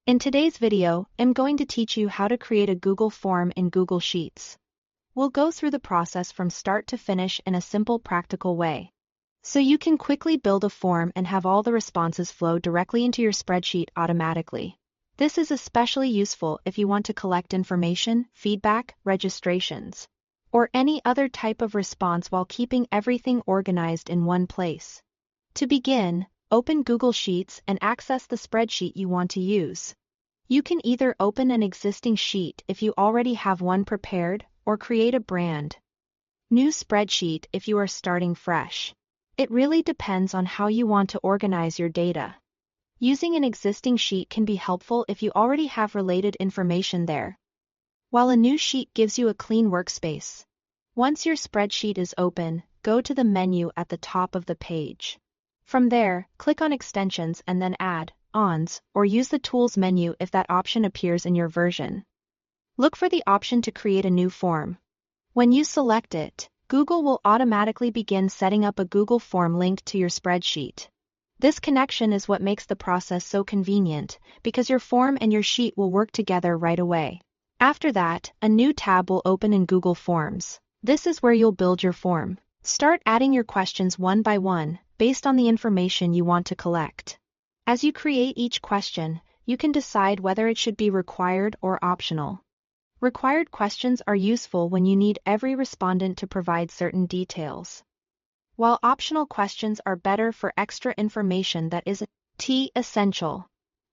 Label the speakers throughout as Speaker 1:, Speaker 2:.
Speaker 1: In today's video, I'm going to teach you how to create a Google form in Google Sheets. We'll go through the process from start to finish in a simple, practical way, so you can quickly build a form and have all the responses flow directly into your spreadsheet automatically. This is especially useful if you want to collect information, feedback, registrations, or any other type of response while keeping everything organized in one place. To begin, open Google Sheets and access the spreadsheet you want to use. You can either open an existing sheet if you already have one prepared, or create a brand new spreadsheet if you are starting fresh. It really depends on how you want to organize your data. Using an existing sheet can be helpful if you already have related information there, while a new sheet gives you a clean workspace. Once your spreadsheet is open, go to the menu at the top of the page. From there, click on Extensions and then Add-ons, or use the Tools menu if that option appears in your version. Look for the option to create a new form. When you select it, Google will automatically begin setting up a Google form linked to your spreadsheet. This connection is what makes the process so convenient, because your form and your sheet will work together right away. After that, a new tab will open in Google Forms. This is where you'll build your form. Start adding your questions one by one, based on the information you want to collect. As you create each question, you can decide whether it should be required or optional. Required questions are useful when you need every respondent to provide certain details, while optional questions are better for extra information that isn't essential.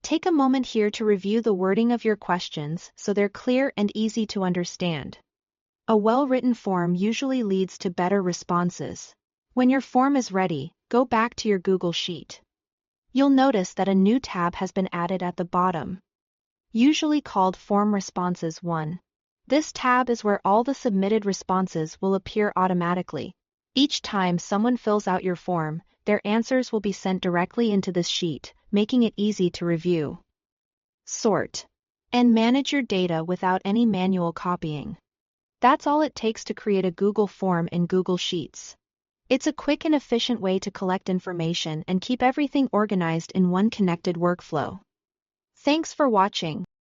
Speaker 1: Take a moment here to review the wording of your questions so they're clear and easy to understand. A well-written form usually leads to better responses. When your form is ready, go back to your Google Sheet. You'll notice that a new tab has been added at the bottom, usually called Form Responses 1. This tab is where all the submitted responses will appear automatically. Each time someone fills out your form, their answers will be sent directly into this sheet, making it easy to review, sort, and manage your data without any manual copying. That's all it takes to create a Google form in Google Sheets. It's a quick and efficient way to collect information and keep everything organized in one connected workflow. Thanks for watching.